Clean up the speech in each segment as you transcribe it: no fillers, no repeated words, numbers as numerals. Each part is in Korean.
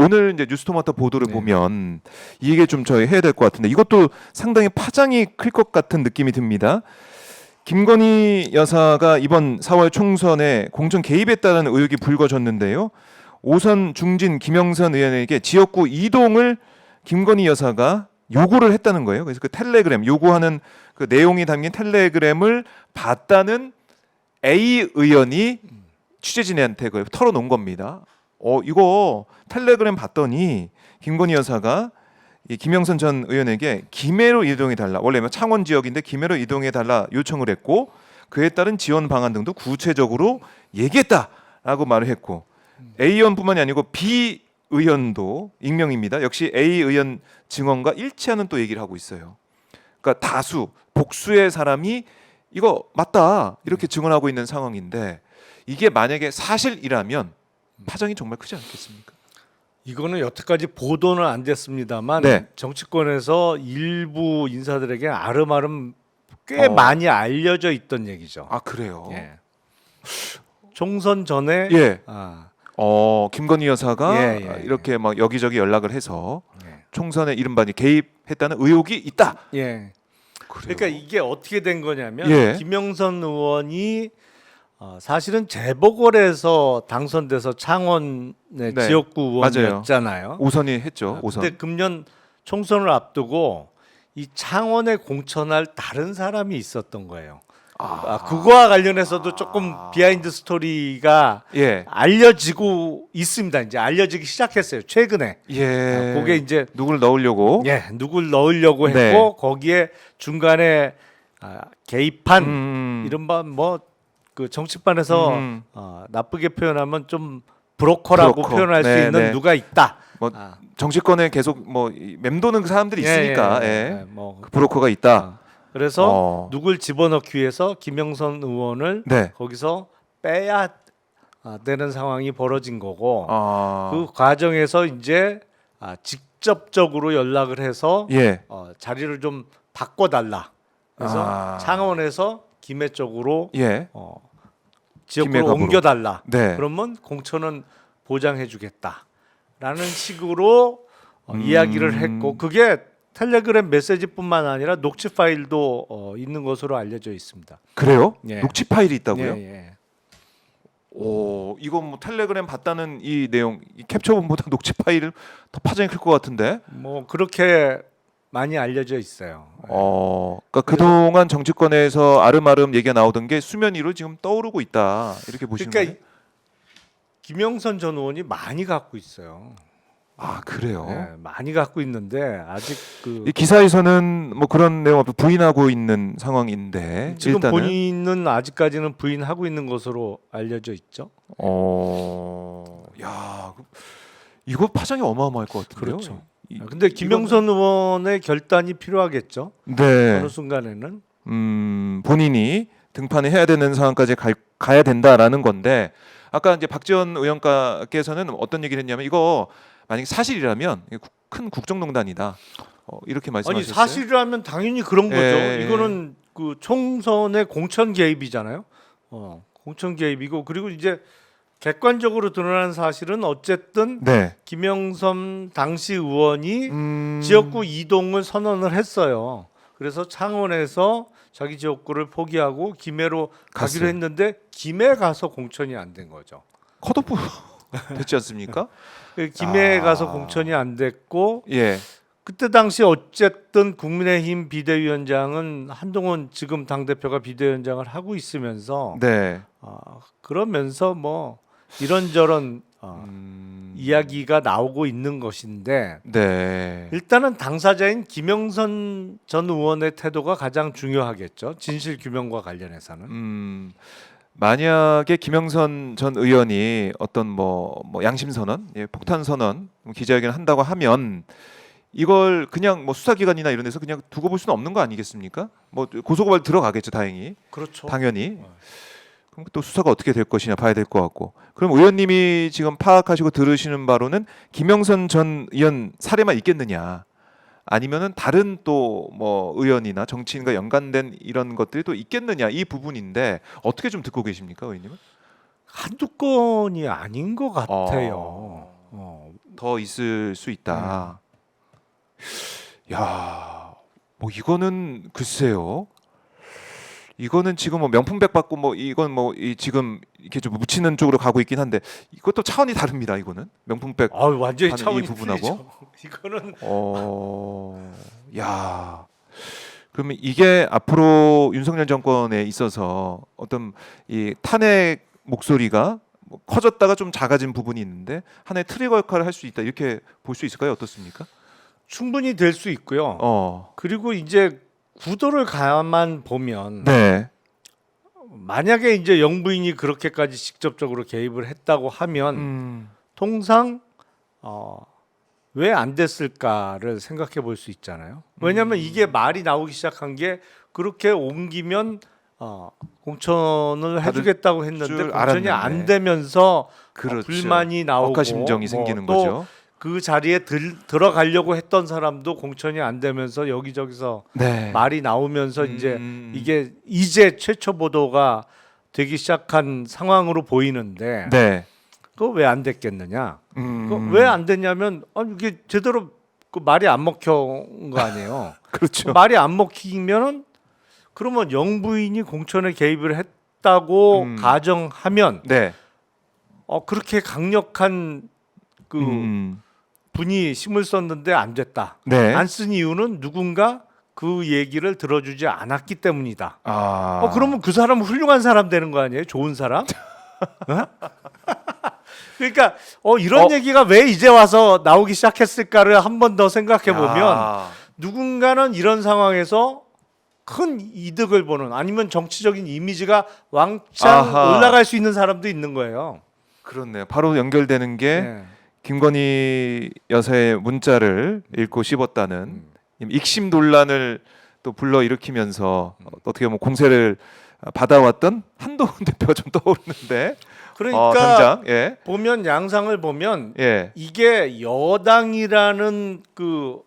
오늘 이제 뉴스토마토 보도를 네. 보면 이게 좀 저희 해야 될 것 같은데 이것도 상당히 파장이 클 것 같은 느낌이 듭니다. 김건희 여사가 이번 4월 총선에 공천 개입했다는 의혹이 불거졌는데요. 오선 중진 김영선 의원에게 지역구 이동을 김건희 여사가 요구를 했다는 거예요. 그래서 그 텔레그램 요구하는 그 내용이 담긴 텔레그램을 봤다는 A 의원이 취재진한테 그걸 털어놓은 겁니다. 이거 텔레그램 봤더니 김건희 여사가 이 김영선 전 의원에게 김해로 이동해 달라. 원래 창원 지역인데 김해로 이동해 달라 요청을 했고 그에 따른 지원 방안 등도 구체적으로 얘기했다라고 말을 했고 A 의원뿐만이 아니고 B 의원도 익명입니다. 역시 A 의원 증언과 일치하는 또 얘기를 하고 있어요. 그러니까 다수 복수의 사람이 이거 맞다 이렇게 증언하고 있는 상황인데 이게 만약에 사실이라면 파장이 정말 크지 않겠습니까? 이거는 여태까지 보도는 안 됐습니다만 네. 정치권에서 일부 인사들에게 아름아름 꽤 많이 알려져 있던 얘기죠. 아 그래요? 예. 총선 전에 예. 아, 김건희 여사가 예. 이렇게 막 여기저기 연락을 해서 예. 총선에 이른바 개입했다는 의혹이 있다. 예. 그래요? 그러니까 이게 어떻게 된 거냐면 예. 김영선 의원이 사실은 재보궐에서 당선돼서 창원의 네. 지역구 의원이었잖아요. 오선이 했죠. 오선. 근데 금년 총선을 앞두고 이 창원에 공천할 다른 사람이 있었던 거예요. 그거와 관련해서도 조금 비하인드 스토리가 예. 알려지고 있습니다. 이제 알려지기 시작했어요. 최근에. 예. 그게 이제 누굴 넣으려고? 예, 누굴 넣으려고 했고 네. 거기에 중간에 개입한 이른바 뭐 그 정치판에서 나쁘게 표현하면 좀 브로커라고 브로커. 표현할 수 네, 있는 네. 누가 있다. 뭐 정치권에 계속 뭐 맴도는 그 사람들이 있으니까 뭐 그 브로커가 있다. 그래서 누굴 집어넣기 위해서 김영선 의원을 네. 거기서 빼야 되는 상황이 벌어진 거고 아. 그 과정에서 이제 직접적으로 연락을 해서 예. 자리를 좀 바꿔달라. 그래서 창원에서 김해 쪽으로 예. 지역구로 김해갑으로. 옮겨달라. 네. 그러면 공천은 보장해주겠다라는 식으로 이야기를 했고 그게 텔레그램 메시지뿐만 아니라 녹취 파일도 있는 것으로 알려져 있습니다. 그래요? 예. 녹취 파일이 있다고요? 예. 오, 이거 뭐 텔레그램 봤다는 이 내용, 이 캡처본보다 녹취 파일을 더 파장이 클 것 같은데. 뭐 그렇게 많이 알려져 있어요. 그러니까 그동안 정치권에서 아름아름 얘기가 나오던 게 수면 위로 지금 떠오르고 있다. 이렇게 보시는 그러니까 거예요? 김영선 전 의원이 많이 갖고 있어요. 아, 그래요? 네, 많이 갖고 있는데 아직 이 기사에서는 뭐 그런 내용 없이 부인하고 있는 상황인데 지금 일단은 본인은 아직까지는 부인하고 있는 것으로 알려져 있죠. 야, 이거 파장이 어마어마할 것 같은데요. 그렇죠. 근데 김영선 의원의 결단이 필요하겠죠. 네. 어느 순간에는 본인이 등판을 해야 되는 상황까지 가야 된다라는 건데 아까 이제 박지원 의원께서는 어떤 얘기를 했냐면 이거 만약 사실이라면 큰 국정농단이다. 이렇게 말씀하셨어요. 아니 사실이라면 당연히 그런 거죠. 예. 이거는 그 총선의 공천 개입이잖아요. 공천 개입이고 그리고 이제 객관적으로 드러난 사실은 어쨌든 네. 김영선 당시 의원이 지역구 이동을 선언을 했어요. 그래서 창원에서 자기 지역구를 포기하고 김해로 가기로 갔어요. 했는데 김해 가서 공천이 안 된 거죠. 컷오프 됐지 않습니까? 김해에 가서 공천이 안 됐고 예. 그때 당시 어쨌든 국민의힘 비대위원장은 한동훈 지금 당대표가 비대위원장을 하고 있으면서 네. 그러면서 뭐 이런저런 이야기가 나오고 있는 것인데 네. 일단은 당사자인 김영선 전 의원의 태도가 가장 중요하겠죠. 진실 규명과 관련해서는. 만약에 김영선 전 의원이 어떤 뭐 양심 선언, 폭탄 선언, 기자회견을 한다고 하면 이걸 그냥 뭐 수사기관이나 이런 데서 그냥 두고 볼 수는 없는 거 아니겠습니까? 뭐 고소고발 들어가겠죠, 다행히. 그렇죠. 당연히. 그럼 또 수사가 어떻게 될 것이냐 봐야 될 것 같고. 그럼 의원님이 지금 파악하시고 들으시는 바로는 김영선 전 의원 사례만 있겠느냐? 아니면은 다른 또 뭐 의원이나 정치인과 연관된 이런 것들이 또 있겠느냐 이 부분인데 어떻게 좀 듣고 계십니까, 의원님은? 한두 건이 아닌 것 같아요. 더 있을 수 있다. 야, 뭐 이거는 글쎄요. 이거는 지금 뭐 명품백 받고 뭐 이건 뭐 이 지금 이렇게 좀 묻히는 쪽으로 가고 있긴 한데 이것도 차원이 다릅니다. 이거는 명품백 완전히 하는 이 차원이 부분하고. 틀리죠. 이거는 야. 그러면 이게 앞으로 윤석열 정권에 있어서 어떤 이 탄핵 목소리가 뭐 커졌다가 좀 작아진 부분이 있는데 하나의 트리거 역할을 할 수 있다 이렇게 볼 수 있을까요? 어떻습니까? 충분히 될 수 있고요. 그리고 이제 구도를 가만 보면 네. 만약에 이제 영부인이 그렇게까지 직접적으로 개입을 했다고 하면 통상 왜 안 됐을까를 생각해 볼 수 있잖아요. 왜냐하면 이게 말이 나오기 시작한 게 그렇게 옮기면 공천을 해주겠다고 했는데 줄 공천이 알았는데. 안 되면서 그렇죠. 불만이 나오고 억하심정이 생기는 또 거죠. 그 자리에 들어가려고 했던 사람도 공천이 안 되면서 여기저기서 네. 말이 나오면서 이게 이제 최초 보도가 되기 시작한 상황으로 보이는데 네. 그거 왜 안 됐겠느냐? 왜 안 됐냐면 이게 제대로 그 말이 안 먹힌 거 아니에요. 그렇죠. 말이 안 먹히면은 그러면 영부인이 공천에 개입을 했다고 가정하면 네. 그렇게 강력한 그 분이 힘을 썼는데 안 됐다. 네. 안 쓴 이유는 누군가 그 얘기를 들어주지 않았기 때문이다. 아. 그러면 그 사람은 훌륭한 사람 되는 거 아니에요? 좋은 사람? 어? 그러니까 이런 얘기가 왜 이제 와서 나오기 시작했을까를 한 번 더 생각해 보면 누군가는 이런 상황에서 큰 이득을 보는 아니면 정치적인 이미지가 왕창 올라갈 수 있는 사람도 있는 거예요. 그렇네요. 바로 연결되는 게 네. 김건희 여사의 문자를 읽고 씹었다는 익심 논란을 또 불러일으키면서 어떻게 보면 공세를 받아왔던 한동훈 대표가 좀 떠오르는데 그러니까 당장 보면 양상을 보면 예. 이게 여당이라는 그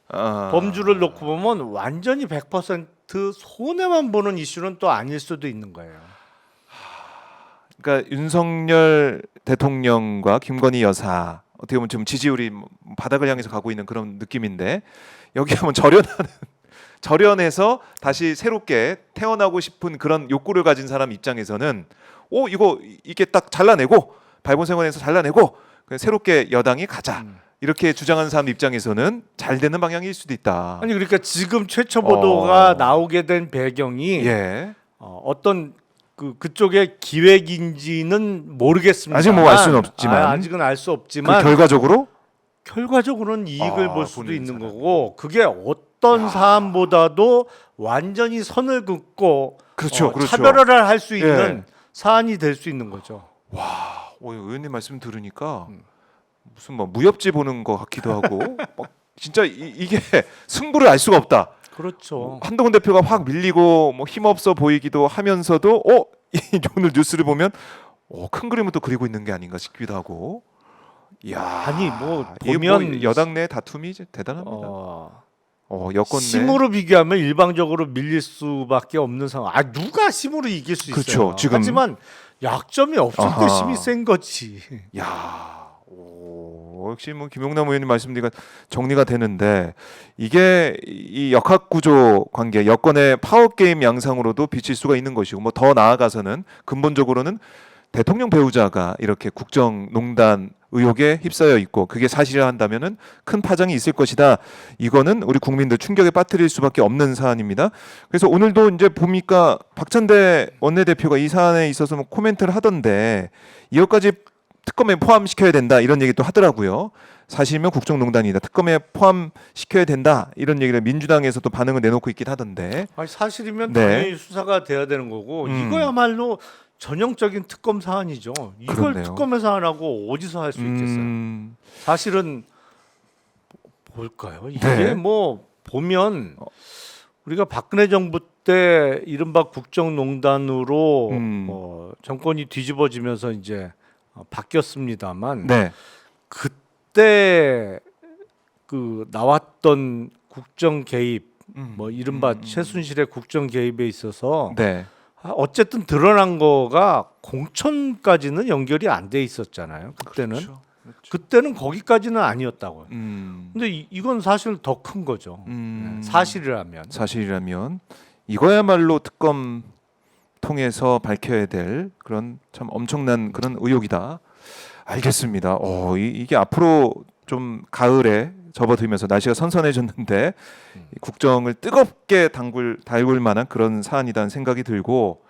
범주를 놓고 보면 완전히 100% 손해만 보는 이슈는 또 아닐 수도 있는 거예요. 그러니까 윤석열 대통령과 김건희 여사 어떻게 보면 지금 지지율이 바닥을 향해서 가고 있는 그런 느낌인데 여기 한번 절연해서 다시 새롭게 태어나고 싶은 그런 욕구를 가진 사람 입장에서는 이게 딱 잘라내고 발본생원에서 잘라내고 새롭게 여당이 가자 이렇게 주장하는 사람 입장에서는 잘 되는 방향일 수도 있다. 아니 그러니까 지금 최초 보도가 나오게 된 배경이 어떤 그쪽의 기획인지는 모르겠습니다. 아직 뭐 알 수는 없지만 아직은 알 수 없지만 결과적으로는 이익을 볼 수도 있는 거고 그게 어떤 사안보다도 완전히 선을 긋고 그렇죠. 차별화를 할 수 있는 사안이 될 수 있는 거죠. 와, 의원님 말씀 들으니까 무슨 뭐 무협지 보는 것 같기도 하고 진짜 이게 승부를 알 수가 없다. 그렇죠. 한동훈 대표가 확 밀리고 뭐 힘없어 보이기도 하면서도 오늘 뉴스를 보면 큰 그림을 또 그리고 있는 게 아닌가 싶기도 하고. 이야, 아니 뭐 보면 여당 내 다툼이 대단합니다. 여권 내 힘으로 비교하면 일방적으로 밀릴 수밖에 없는 상황. 누가 힘으로 이길 수 있어요. 그렇죠. 지금 하지만 약점이 없을 때 힘이 센 거지. 야, 역시 뭐 김용남 의원님 말씀드리니까 정리가 되는데 이게 이 역학 구조 관계, 여권의 파워 게임 양상으로도 비칠 수가 있는 것이고 뭐 더 나아가서는 근본적으로는 대통령 배우자가 이렇게 국정농단 의혹에 휩싸여 있고 그게 사실이라 한다면은 큰 파장이 있을 것이다. 이거는 우리 국민들 충격에 빠뜨릴 수밖에 없는 사안입니다. 그래서 오늘도 이제 보니까 박찬대 원내대표가 이 사안에 있어서 뭐 코멘트를 하던데 이것까지 특검에 포함시켜야 된다 이런 얘기도 하더라고요. 사실이면 국정농단이다. 특검에 포함시켜야 된다. 이런 얘기를 민주당에서도 반응을 내놓고 있긴 하던데. 사실이면 당연히 수사가 돼야 되는 거고 이거야말로 전형적인 특검 사안이죠. 이걸 그렇네요. 특검에서 안 하고 어디서 할 수 있겠어요. 사실은 뭘까요? 이게 뭐 보면 우리가 박근혜 정부 때 이른바 국정농단으로 정권이 뒤집어지면서 이제 바뀌었습니다만 그때 그 나왔던 국정 개입 뭐 이른바 최순실의 국정 개입에 있어서 어쨌든 드러난 거가 공천까지는 연결이 안 돼 있었잖아요. 그때는 그때는 거기까지는 아니었다고요. 음. 근데 이건 사실 더 큰 거죠. 사실이라면. 사실이라면 이거야말로 특검 통해서 밝혀야 될 그런 참 엄청난 그런 의혹이다. 알겠습니다. 이게 앞으로 좀 가을에 접어들면서 날씨가 선선해졌는데 국정을 뜨겁게 달굴 만한 그런 사안이라는 생각이 들고